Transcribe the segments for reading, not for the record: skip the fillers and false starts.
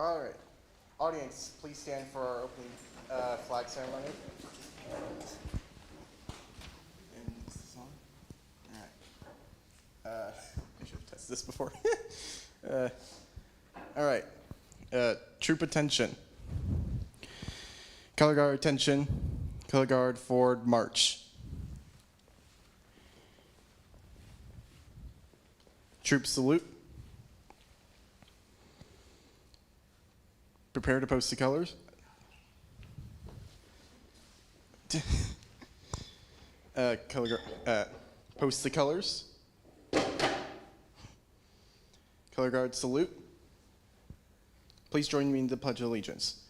All right. Audience, please stand for our opening flag ceremony. And is this on? All right. I should have tested this before. All right. Troop attention. Color guard attention. Color guard forward march. Troop salute. Prepare to post the colors. Post the colors. Color guard salute. Please join me in the Pledge of Allegiance.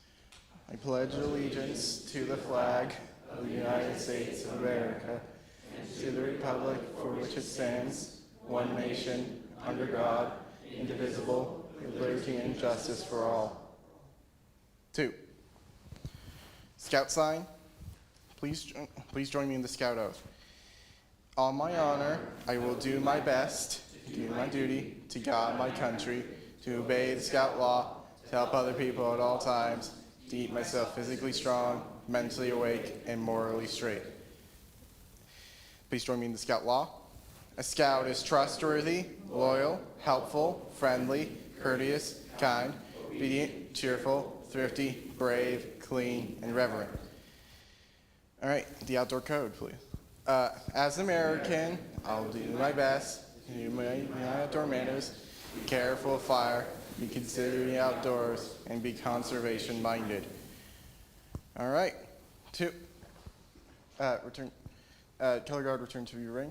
I pledge allegiance to the flag of the United States of America, and to the republic for which it stands, one nation, under God, indivisible, with liberty and justice for all. 2. Scout sign. Please join me in the Scout oath. On my honor, I will do my best, do my duty to God, my country, to obey the Scout law, to help other people at all times, to keep myself physically strong, mentally awake, and morally straight. Please join me in the Scout law. A Scout is trustworthy, loyal, helpful, friendly, courteous, kind, obedient, cheerful, thrifty, brave, clean, and reverent. All right, the outdoor code, please. As an American, I'll do my best, do my outdoor manners, be careful of fire, be considerate of the outdoors, and be conservation-minded. All right, 2. Return. Color guard, return to your ring.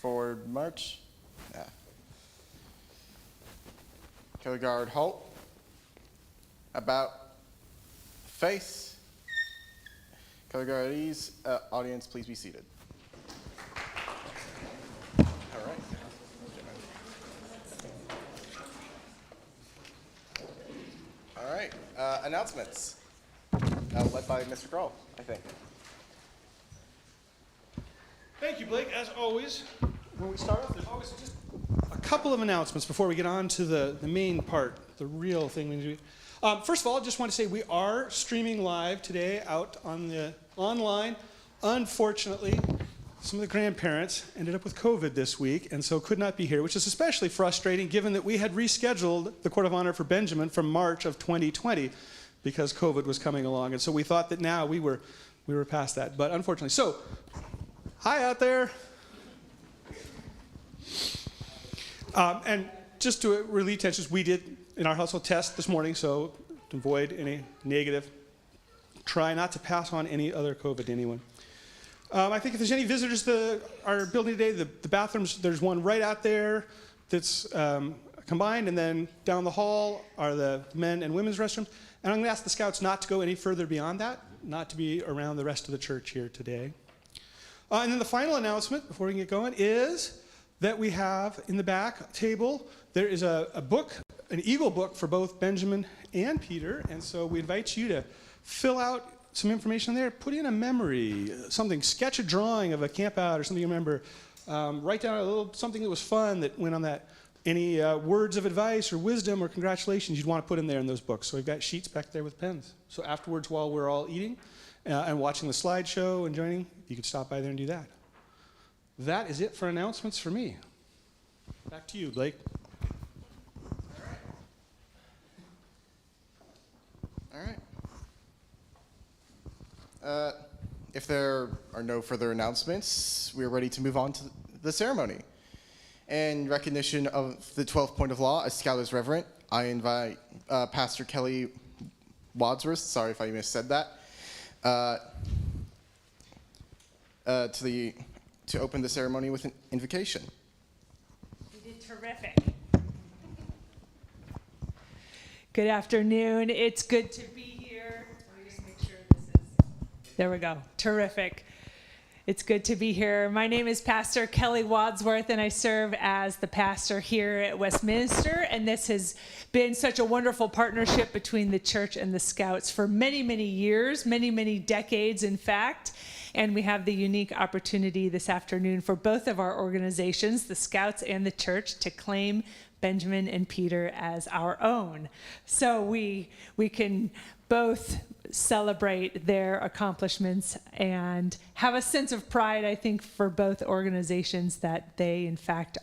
Forward march. Color guard, halt. About. Face. Color guard at ease. Audience, please be seated. All right. All right. Announcements. Led by Mr. Crall, I think. Thank you, Blake. As always, when we start off, there's always just a couple of announcements before we get on to the main part, the real thing we do. First of all, I just want to say we are streaming live today out on the online. Unfortunately, some of the grandparents ended up with COVID this week and so could not be here, which is especially frustrating given that we had rescheduled the Court of Honor for Benjamin from March of 2020 because COVID was coming along. And so we thought that now we were past that, but unfortunately. So, hi out there. And just to relieve tensions, we did in our household test this morning, so to avoid any negative, try not to pass on any other COVID to anyone. I think if there's any visitors to our building today, the bathrooms, there's one right out there that's combined, and then down the hall are the men and women's restrooms. And I'm going to ask the Scouts not to go any further beyond that, not to be around the rest of the church here today. And then the final announcement before we get going is that we have in the back table, there is a book, an Eagle book for both Benjamin and Peter. And so we invite you to fill out some information there, put in a memory, something, sketch a drawing of a camp out or something you remember. Write down a little something that was fun that went on that. Any words of advice or wisdom or congratulations you'd want to put in there in those books. So we've got sheets back there with pens. So afterwards, while we're all eating and watching the slideshow and joining, you could stop by there and do that. That is it for announcements for me. Back to you, Blake. All right. If there are no further announcements, we are ready to move on to the ceremony. In recognition of the 12th point of law, as Scout is reverent, I invite Pastor Kelly Wadsworth, sorry if I missaid that, to open the ceremony with an invocation. You did terrific. Good afternoon. It's good to be here. Let me just make sure this is. There we go. Terrific. It's good to be here. My name is Pastor Kelly Wadsworth, and I serve as the pastor here at Westminster. And this has been such a wonderful partnership between the church and the Scouts for many, many years, many, many decades, in fact. And we have the unique opportunity this afternoon for both of our organizations, the Scouts and the church, to claim Benjamin and Peter as our own. So we can both celebrate their accomplishments and have a sense of pride, I think, for both organizations that they, in fact,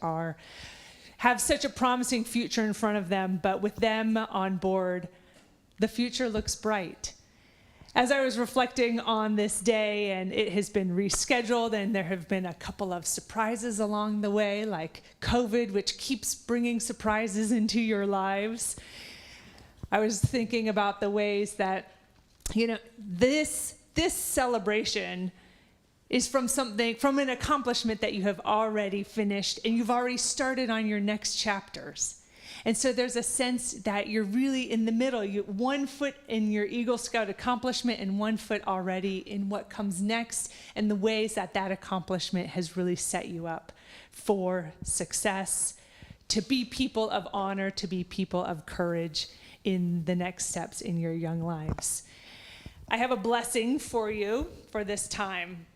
have such a promising future in front of them. But with them on board, the future looks bright. As I was reflecting on this day, and it has been rescheduled, and there have been a couple of surprises along the way, like COVID, which keeps bringing surprises into your lives. I was thinking about the ways that, this celebration is from an accomplishment that you have already finished, and you've already started on your next chapters. And so there's a sense that you're really in the middle. You 1 foot in your Eagle Scout accomplishment and 1 foot already in what comes next, and the ways that accomplishment has really set you up for success, to be people of honor, to be people of courage in the next steps in your young lives. I have a blessing for you for this time,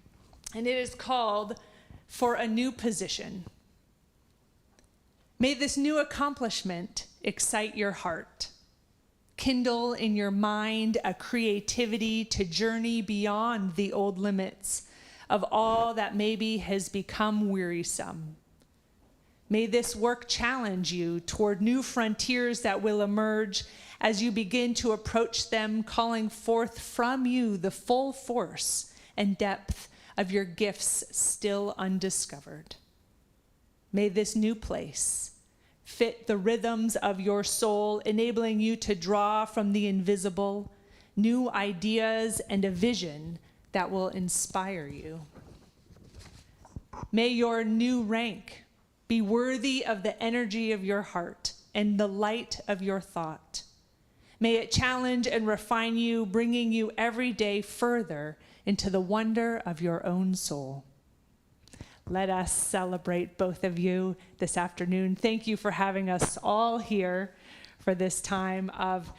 and it is called "For a New Position." May this new accomplishment excite your heart, kindle in your mind a creativity to journey beyond the old limits of all that maybe has become wearisome. May this work challenge you toward new frontiers that will emerge as you begin to approach them, calling forth from you the full force and depth of your gifts still undiscovered. May this new place fit the rhythms of your soul, enabling you to draw from the invisible new ideas and a vision that will inspire you. May your new rank be worthy of the energy of your heart and the light of your thought. May it challenge and refine you, bringing you every day further into the wonder of your own soul. Let us celebrate both of you this afternoon. Thank you for having us all here for this time of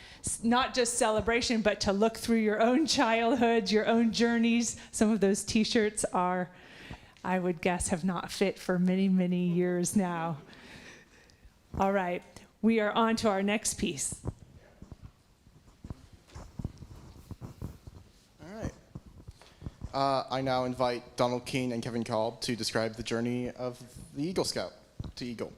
not just celebration, but to look through your own childhoods, your own journeys. Some of those t-shirts I would guess, have not fit for many, many years now. All right, we are on to our next piece. I now invite Donald Keene and Kevin Call to describe the journey of the Eagle Scout to Eagle.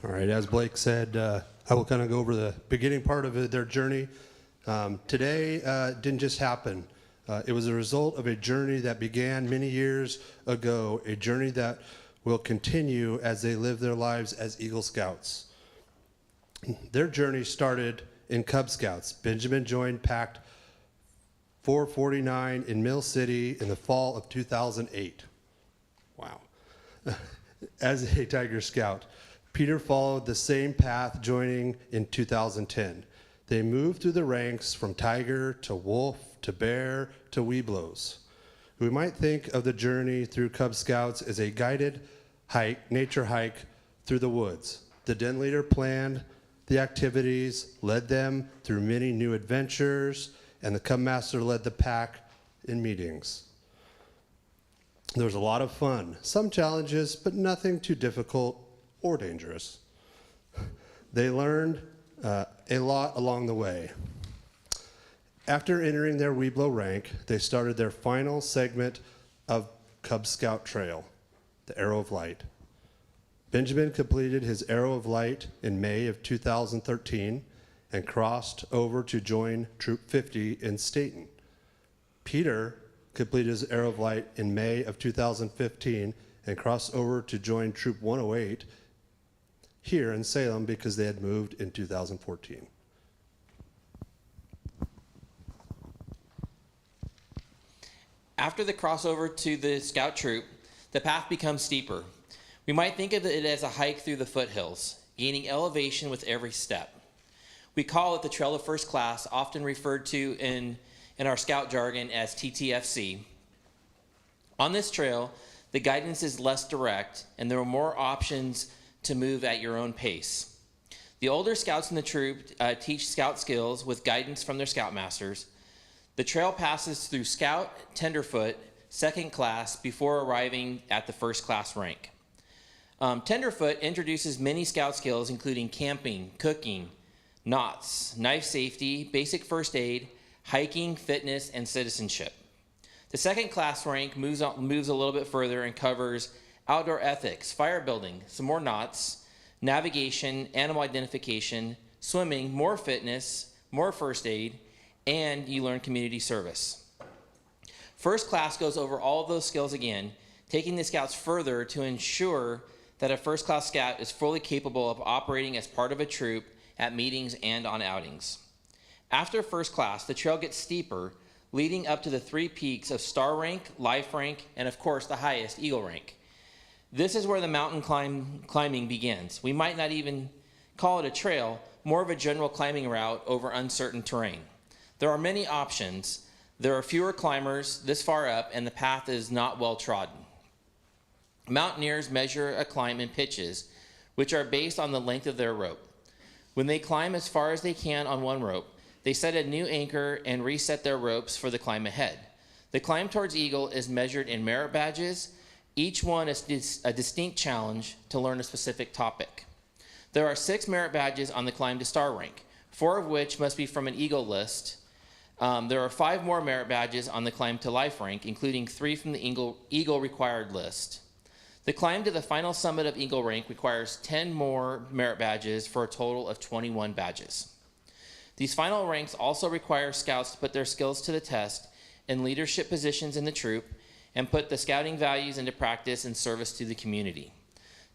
All right, as Blake said, I will kind of go over the beginning part of their journey. Today didn't just happen. It was a result of a journey that began many years ago, a journey that will continue as they live their lives as Eagle Scouts. Their journey started in Cub Scouts. Benjamin joined Pact 449 in Mill City in the fall of 2008. Wow. As a Tiger Scout. Peter followed the same path, joining in 2010. They moved through the ranks from Tiger to Wolf to Bear to Webelos. We might think of the journey through Cub Scouts as a guided nature hike through the woods. The den leader planned the activities, led them through many new adventures, and the Cub Master led the pack in meetings. There was a lot of fun, some challenges, but nothing too difficult or dangerous. They learned a lot along the way. After entering their Webelo rank, they started their final segment of Cub Scout Trail, the Arrow of Light. Benjamin completed his Arrow of Light in May of 2013 and crossed over to join Troop 50 in Staten. Peter completed his Arrow of Light in May of 2015 and crossed over to join Troop 108 here in Salem because they had moved in 2014. After the crossover to the Scout Troop, the path becomes steeper. We might think of it as a hike through the foothills, gaining elevation with every step. We call it the Trail of First Class, often referred to in our Scout jargon as TTFC. On this trail, the guidance is less direct, and there are more options to move at your own pace. The older Scouts in the troop teach Scout skills with guidance from their Scoutmasters. The trail passes through Scout, Tenderfoot, second class before arriving at the first class rank. Tenderfoot introduces many Scout skills, including camping, cooking, knots, knife safety, basic first aid, hiking, fitness, and citizenship. The second class rank moves a little bit further and covers outdoor ethics, fire building, some more knots, navigation, animal identification, swimming, more fitness, more first aid, and you learn community service. First class goes over all of those skills again, taking the scouts further to ensure that a first class scout is fully capable of operating as part of a troop at meetings and on outings. After first class, the trail gets steeper, leading up to the 3 peaks of Star Rank, Life Rank, and of course the highest, Eagle Rank. This is where the mountain climbing begins. We might not even call it a trail, more of a general climbing route over uncertain terrain. There are many options. There are fewer climbers this far up, and the path is not well trodden. Mountaineers measure a climb in pitches, which are based on the length of their rope. When they climb as far as they can on one rope, they set a new anchor and reset their ropes for the climb ahead. The climb towards Eagle is measured in merit badges. Each one is a distinct challenge to learn a specific topic. There are 6 merit badges on the climb to Star Rank, 4 of which must be from an Eagle list. There are 5 more merit badges on the climb to Life Rank, including 3 from the Eagle required list. The climb to the final summit of Eagle Rank requires 10 more merit badges for a total of 21 badges. These final ranks also require scouts to put their skills to the test in leadership positions in the troop and put the scouting values into practice in service to the community.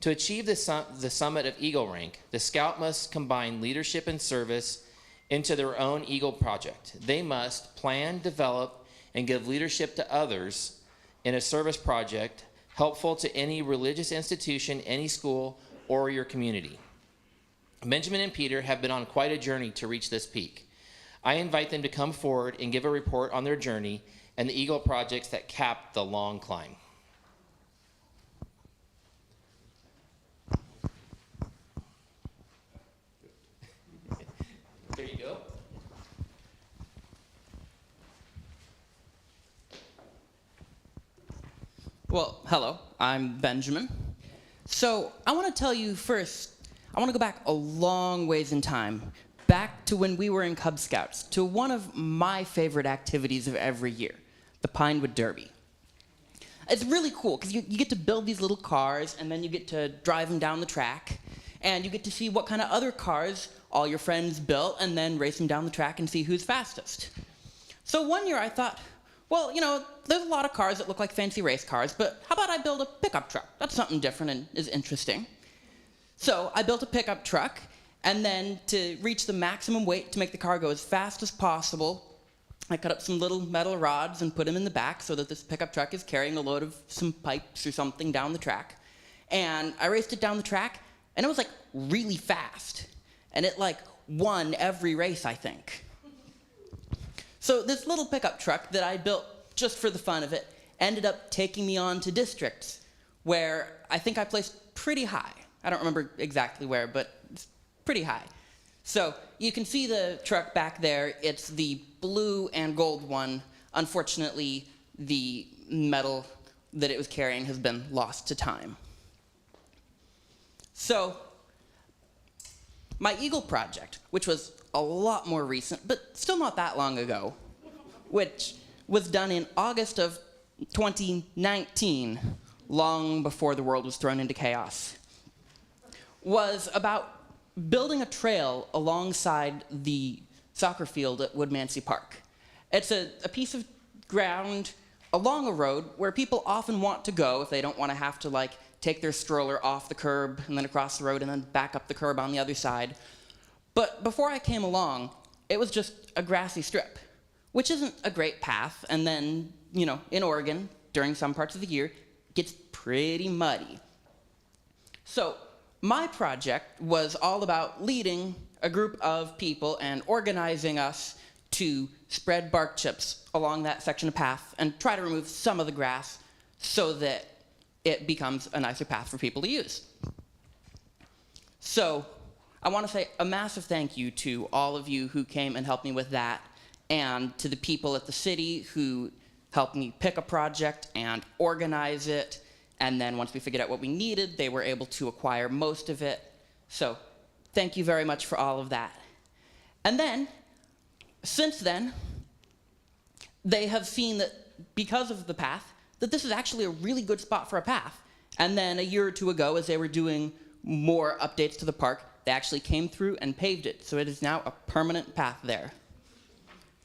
To achieve the summit of Eagle Rank, the scout must combine leadership and service into their own Eagle project. They must plan, develop, and give leadership to others in a service project helpful to any religious institution, any school, or your community. Benjamin and Peter have been on quite a journey to reach this peak. I invite them to come forward and give a report on their journey and the Eagle projects that capped the long climb. There you go. Well, hello, I'm Benjamin. So I want to tell you first, I want to go back a long ways in time, back to when we were in Cub Scouts, to one of my favorite activities of every year, the Pinewood Derby. It's really cool because you get to build these little cars and then you get to drive them down the track and you get to see what kind of other cars all your friends built and then race them down the track and see who's fastest. So one year I thought, well, you know, there's a lot of cars that look like fancy race cars, but how about I build a pickup truck? That's something different and is interesting. So I built a pickup truck, and then to reach the maximum weight to make the car go as fast as possible, I cut up some little metal rods and put them in the back so that this pickup truck is carrying a load of some pipes or something down the track. And I raced it down the track, and it was like really fast. And it like won every race, I think. So this little pickup truck that I built just for the fun of it ended up taking me on to districts where I think I placed pretty high. I don't remember exactly where, but it's pretty high. So you can see the truck back there. It's the blue and gold one. Unfortunately, the metal that it was carrying has been lost to time. So my Eagle project, which was a lot more recent, but still not that long ago, which was done in August of 2019, long before the world was thrown into chaos, was about building a trail alongside the soccer field at Woodmansey Park. It's a piece of ground along a road where people often want to go if they don't want to have to like take their stroller off the curb and then across the road and then back up the curb on the other side. But before I came along, it was just a grassy strip, which isn't a great path. And then, you know, in Oregon, during some parts of the year, it gets pretty muddy. So my project was all about leading a group of people and organizing us to spread bark chips along that section of path and try to remove some of the grass so that it becomes a nicer path for people to use. So I want to say a massive thank you to all of you who came and helped me with that. and to the people at the city who helped me pick a project and organize it. And then once we figured out what we needed, they were able to acquire most of it. So thank you very much for all of that. And then, since then, they have seen that because of the path, that this is actually a really good spot for a path. And then a year or two ago, as they were doing more updates to the park, they actually came through and paved it. So it is now a permanent path there.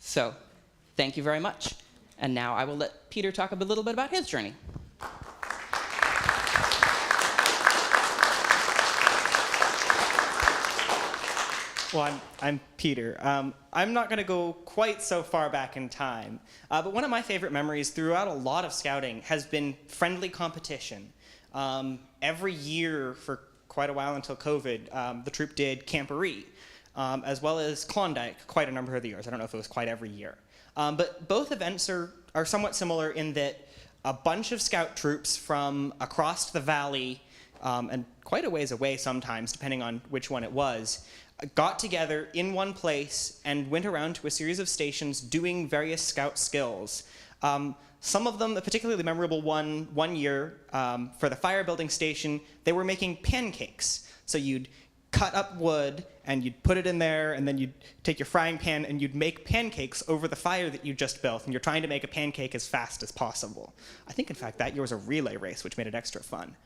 So thank you very much. And now I will let Peter talk a little bit about his journey. Well, I'm Peter. I'm not going to go quite so far back in time, but one of my favorite memories throughout a lot of scouting has been friendly competition. Every year for quite a while until COVID, the troop did Camporee, as well as Klondike quite a number of the years. I don't know if it was quite every year. But both events are somewhat similar in that a bunch of scout troops from across the valley, and quite a ways away sometimes, depending on which one it was, got together in one place and went around to a series of stations doing various scout skills. Some of them, a particularly memorable one year, for the fire building station, they were making pancakes. So you'd cut up wood and you'd put it in there, and then you'd take your frying pan and you'd make pancakes over the fire that you just built, and you're trying to make a pancake as fast as possible. I think, in fact, that year was a relay race, which made it extra fun.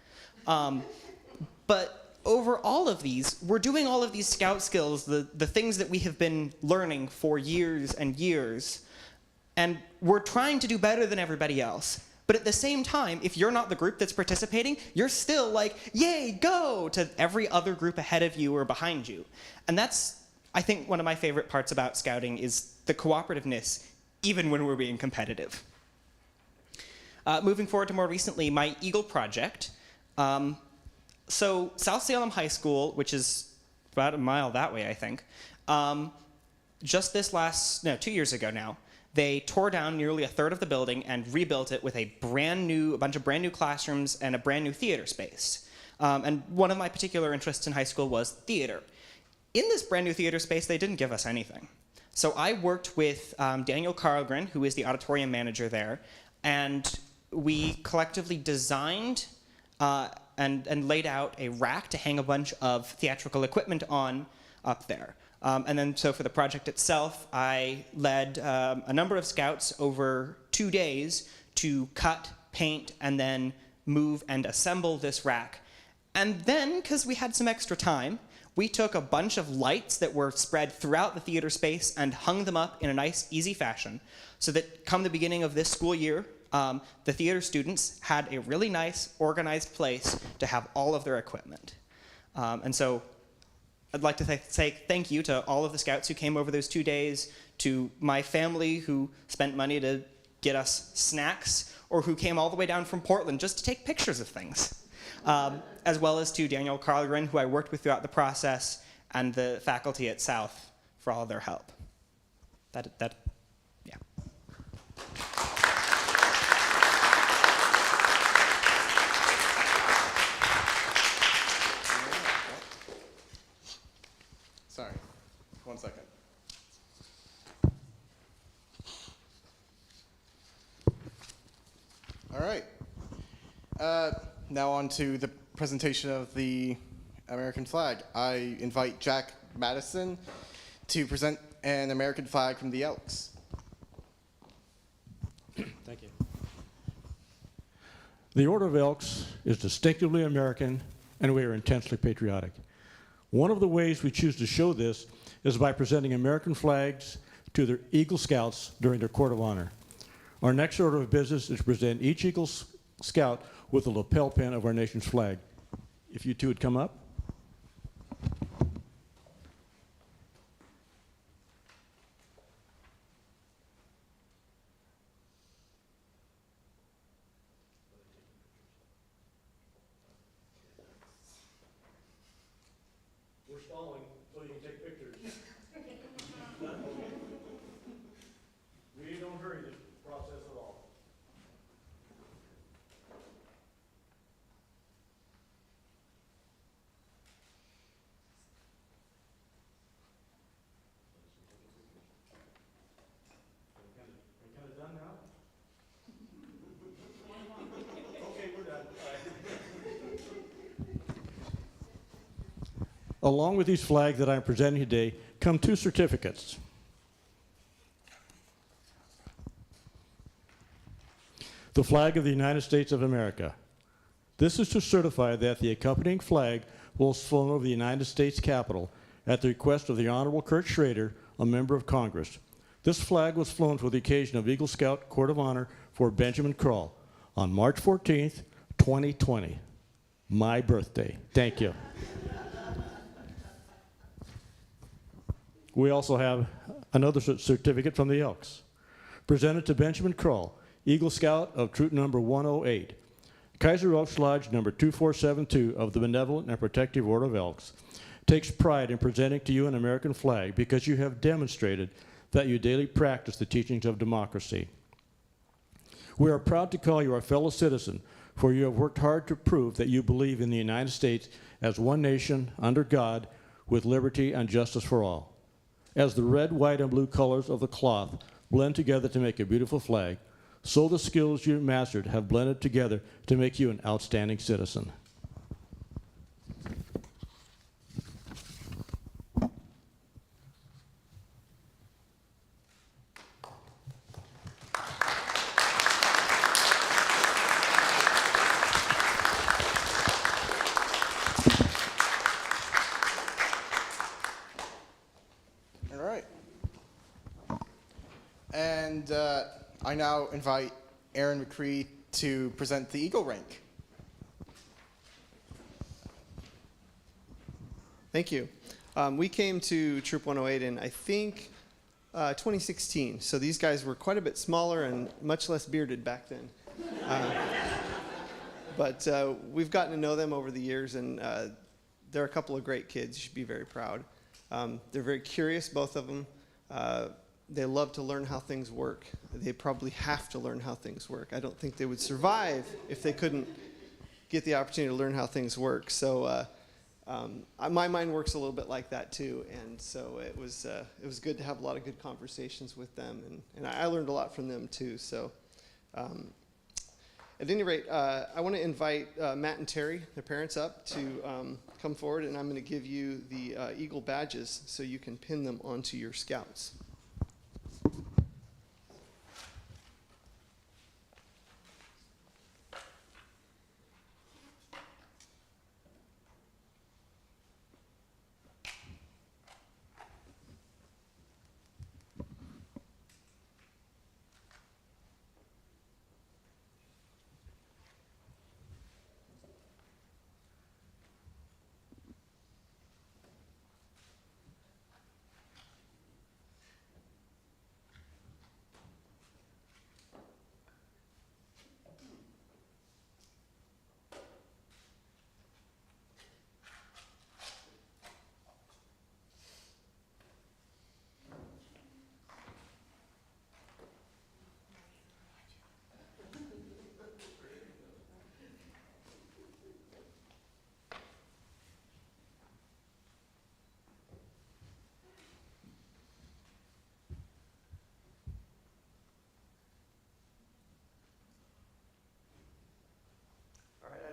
But over all of these, we're doing all of these scout skills, the things that we have been learning for years and years, and we're trying to do better than everybody else. But at the same time, if you're not the group that's participating, you're still like, yay, go, to every other group ahead of you or behind you. And that's, I think, one of my favorite parts about scouting is the cooperativeness, even when we're being competitive. Moving forward to more recently, my Eagle project. So South Salem High School, which is about a mile that way, I think, just 2 years ago now, they tore down nearly a third of the building and rebuilt it with a bunch of brand new classrooms and a brand new theater space. And one of my particular interests in high school was theater. In this brand new theater space, they didn't give us anything. So I worked with Daniel Carlgren, who is the auditorium manager there, and we collectively designed and laid out a rack to hang a bunch of theatrical equipment on up there. And then so for the project itself, I led a number of scouts over 2 days to cut, paint, and then move and assemble this rack. And then, because we had some extra time, we took a bunch of lights that were spread throughout the theater space and hung them up in a nice, easy fashion, so that come the beginning of this school year, the theater students had a really nice, organized place to have all of their equipment. And so I'd like to say thank you to all of the scouts who came over those 2 days, to my family who spent money to get us snacks, or who came all the way down from Portland just to take pictures of things, as well as to Daniel Carlgren, who I worked with throughout the process, and the faculty at South for all of their help. Yeah. Sorry, 1 second. All right. Now on to the presentation of the American flag. I invite Jack Madison to present an American flag from the Elks. Thank you. The Order of Elks is distinctively American, and we are intensely patriotic. One of the ways we choose to show this is by presenting American flags to their Eagle Scouts during their Court of Honor. Our next order of business is to present each Eagle Scout with a lapel pin of our nation's flag. If you two would come up. We're stalling so you can take pictures. We don't hurry this process at all. Along with these flags that I'm presenting today come 2 certificates. The flag of the United States of America. This is to certify that the accompanying flag was flown over the United States Capitol at the request of the Honorable Kurt Schrader, a member of Congress. This flag was flown for the occasion of Eagle Scout Court of Honor for Benjamin Crall on March 14th, 2020, my birthday. Thank you. We also have another certificate from the Elks, presented to Benjamin Crall, Eagle Scout of Troop Number 108, Kaiser Elks Lodge Number 2472 of the Benevolent and Protective Order of Elks, takes pride in presenting to you an American flag because you have demonstrated that you daily practice the teachings of democracy. We are proud to call you our fellow citizen, for you have worked hard to prove that you believe in the United States as one nation, under God, with liberty and justice for all. As the red, white, and blue colors of the cloth blend together to make a beautiful flag, so the skills you mastered have blended together to make you an outstanding citizen. All right. And I now invite Aaron McCree to present the Eagle rank. Thank you. We came to Troop 108 in, I think, 2016. So these guys were quite a bit smaller and much less bearded back then. But we've gotten to know them over the years, and they're a couple of great kids. You should be very proud. They're very curious, both of them. They love to learn how things work. They probably have to learn how things work. I don't think they would survive if they couldn't get the opportunity to learn how things work. So my mind works a little bit like that too, and so it was good to have a lot of good conversations with them, and I learned a lot from them too. So at any rate, I want to invite Matt and Terry, their parents, up to come forward, and I'm going to give you the Eagle badges so you can pin them onto your scouts.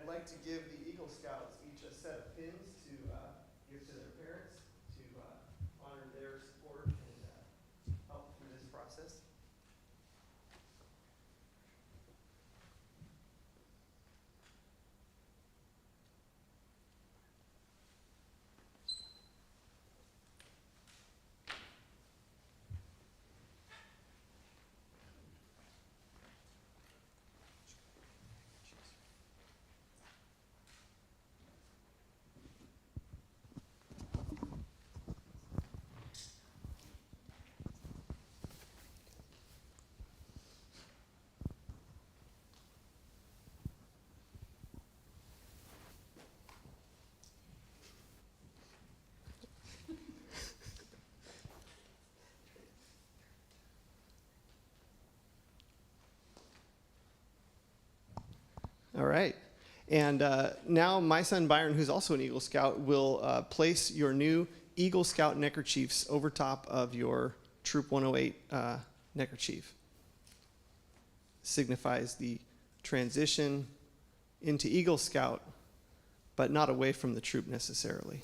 I'd like to give the Eagle Scouts each a set of pins to give to their parents to honor their support and help through this process. All right. And now my son Byron, who's also an Eagle Scout, will place your new Eagle Scout neckerchiefs over top of your Troop 108 neckerchief. Signifies the transition into Eagle Scout, but not away from the troop necessarily.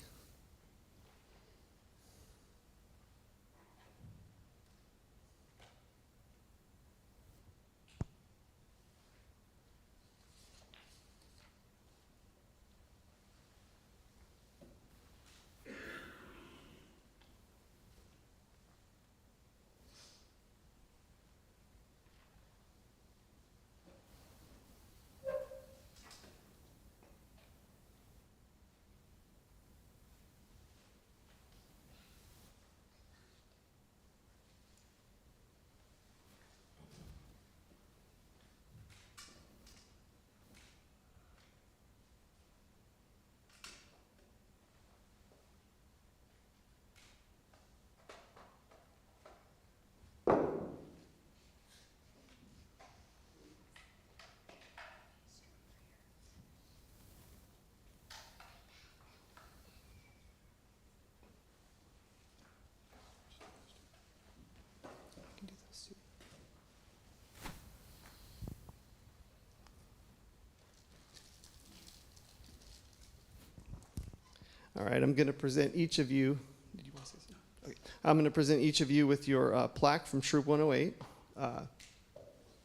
All right, I'm going to present each of you. Did you want to say something? Okay. I'm going to present each of you with your plaque from Troop 108.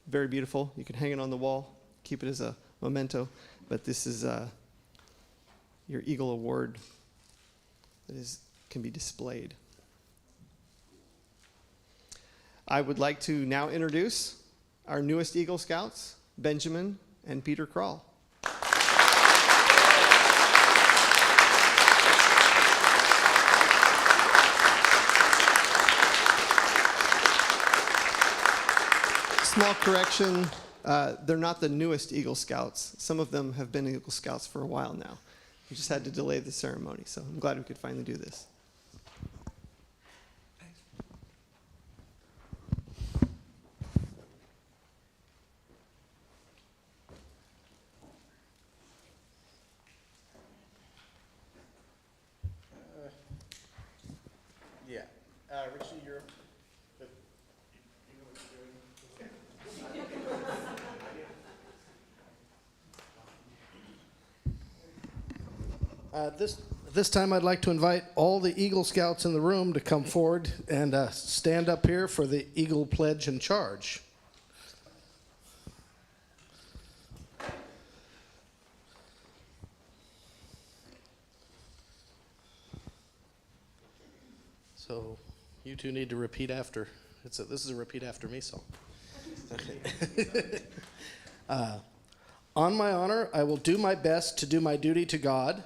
Very beautiful. You can hang it on the wall, keep it as a memento. But this is your Eagle Award that can be displayed. I would like to now introduce our newest Eagle Scouts, Benjamin and Peter Crall. Small correction, they're not the newest Eagle Scouts. Some of them have been Eagle Scouts for a while now. We just had to delay the ceremony, so I'm glad we could finally do this. Yeah. Richie, you're. This time I'd like to invite all the Eagle Scouts in the room to come forward and stand up here for the Eagle Pledge and Charge. So you two need to repeat after. This is a repeat after me song. Okay. On my honor, I will do my best to do my duty to God.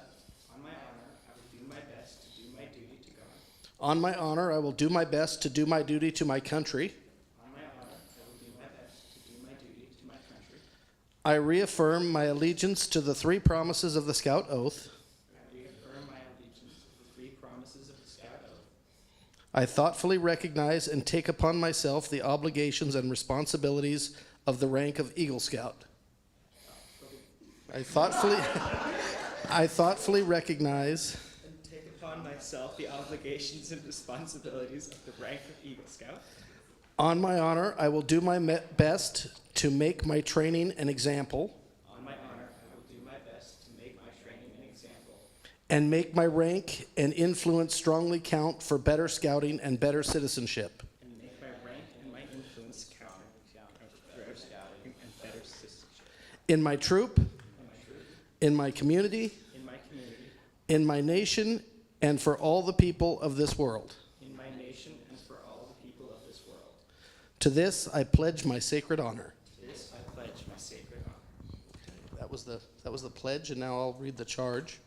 On my honor, I will do my best to do my duty to God. On my honor, I will do my best to do my duty to my country. On my honor, I will do my best to do my duty to my country. I reaffirm my allegiance to the three promises of the Scout Oath. I reaffirm my allegiance to the three promises of the Scout Oath. I thoughtfully recognize and take upon myself the obligations and responsibilities of the rank of Eagle Scout. I thoughtfully recognize And take upon myself the obligations and responsibilities of the rank of Eagle Scout. On my honor, I will do my best to make my training an example. On my honor, I will do my best to make my training an example. And make my rank and influence strongly count for better scouting and better citizenship. And make my rank and my influence count for better scouting and better citizenship. In my troop, in my community, in my nation, and for all the people of this world. In my nation and for all the people of this world. To this I pledge my sacred honor. To this I pledge my sacred honor. That was the pledge, and now I'll read the charge.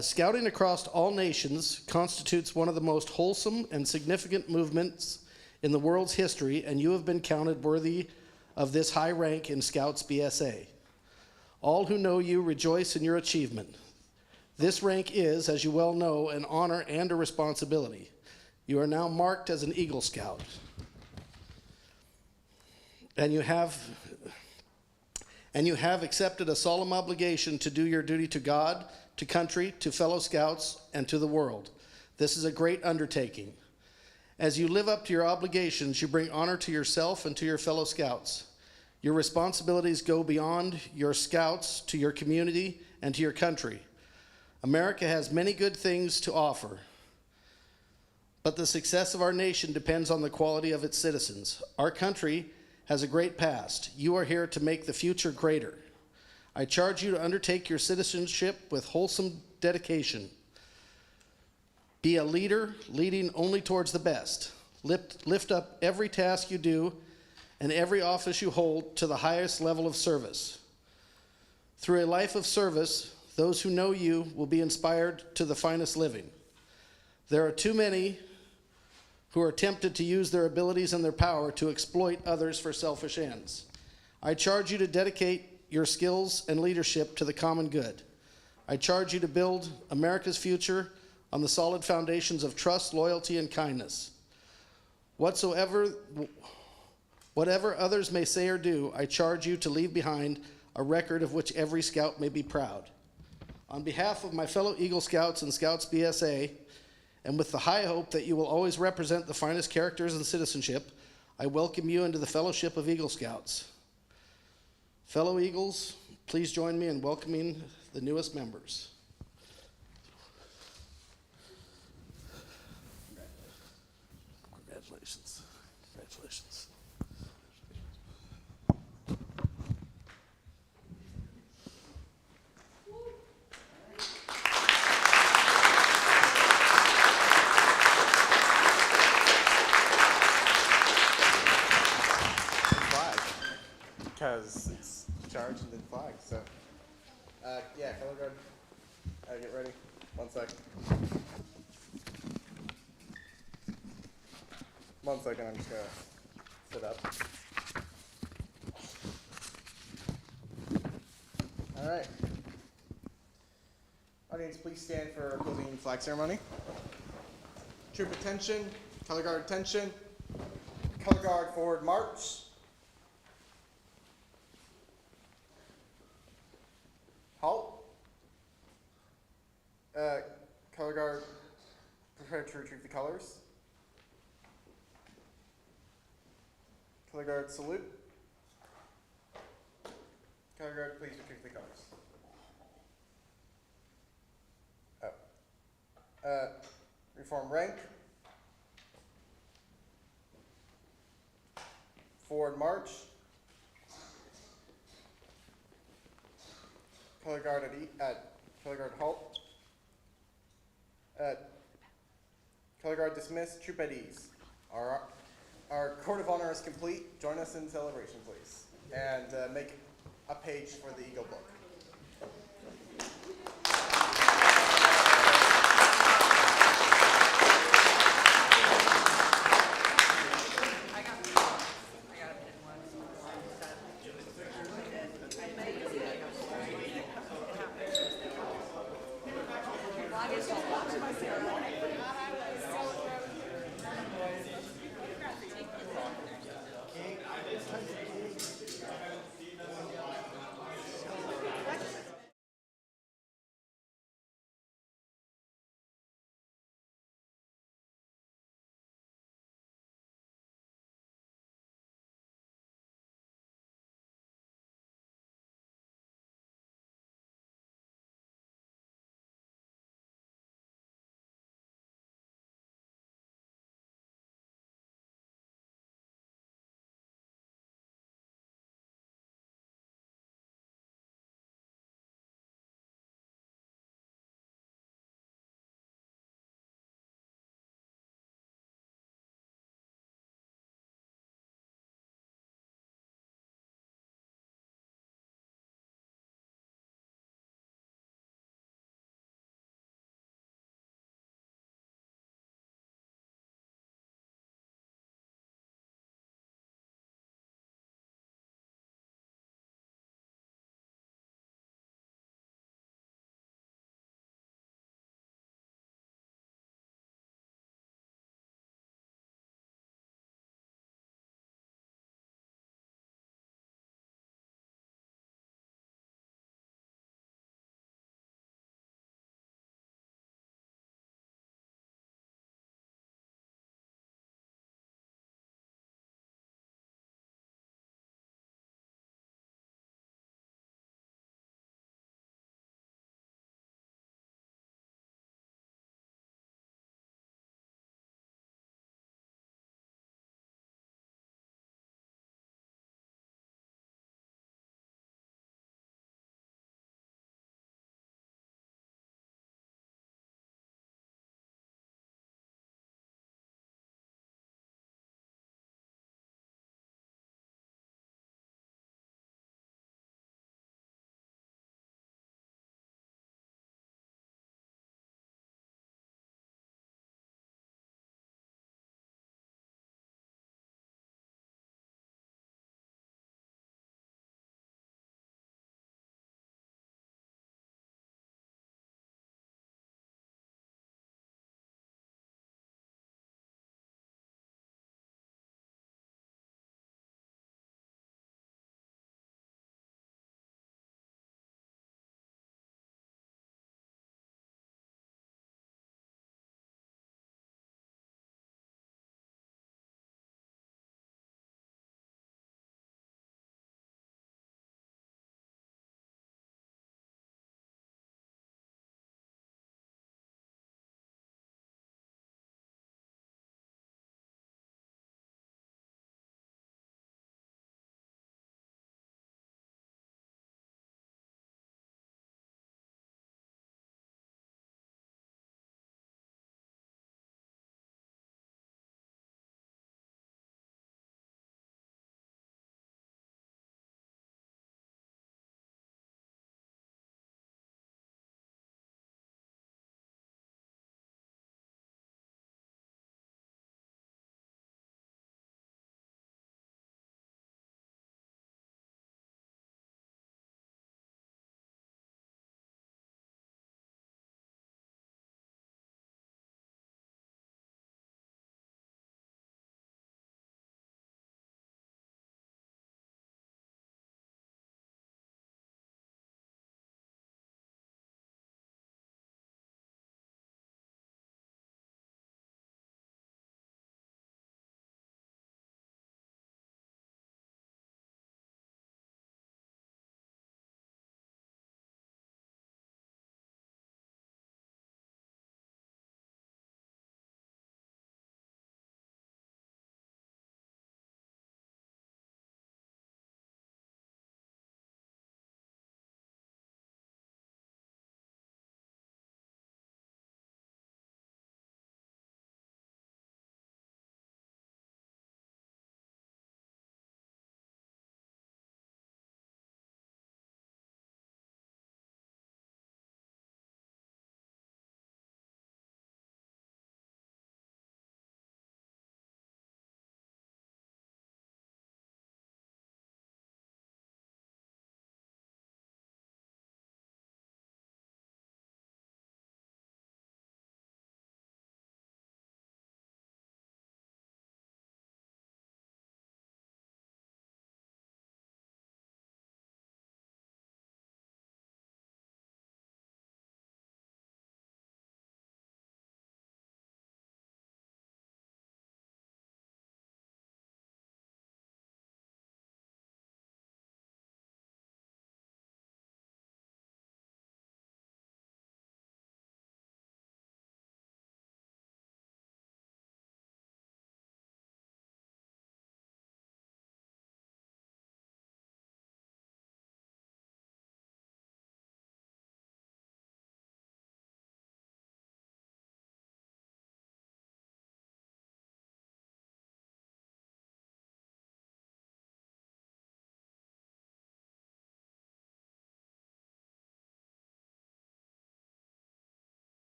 Scouting across all nations constitutes one of the most wholesome and significant movements in the world's history, and you have been counted worthy of this high rank in Scouts BSA. All who know you rejoice in your achievement. This rank is, as you well know, an honor and a responsibility. You are now marked as an Eagle Scout. And you have accepted a solemn obligation to do your duty to God, to country, to fellow Scouts, and to the world. This is a great undertaking. As you live up to your obligations, you bring honor to yourself and to your fellow Scouts. Your responsibilities go beyond your Scouts to your community and to your country. America has many good things to offer, but the success of our nation depends on the quality of its citizens. Our country has a great past. You are here to make the future greater. I charge you to undertake your citizenship with wholesome dedication. Be a leader, leading only towards the best. Lift up every task you do and every office you hold to the highest level of service. Through a life of service, those who know you will be inspired to the finest living. There are too many who are tempted to use their abilities and their power to exploit others for selfish ends. I charge you to dedicate your skills and leadership to the common good. I charge you to build America's future on the solid foundations of trust, loyalty, and kindness. Whatever others may say or do, I charge you to leave behind a record of which every Scout may be proud. On behalf of my fellow Eagle Scouts and Scouts BSA, and with the high hope that you will always represent the finest characters in citizenship, I welcome you into the fellowship of Eagle Scouts. Fellow Eagles, please join me in welcoming the newest members. charge and then flag. So, yeah, color guard. Get ready. 1 sec. 1 second. I'm just gonna sit up. All right. Audience, please stand for our closing flag ceremony. Troop attention. Color guard attention. Color guard forward march. Halt. Color guard, prepare to retrieve the colors. Color guard, salute. Color guard, please retrieve the colors. Reform rank. Forward march. Color guard color guard halt. Color guard dismissed. Troop at ease. Our court of honor is complete. Join us in celebration, please, and make a page for the Eagle Book.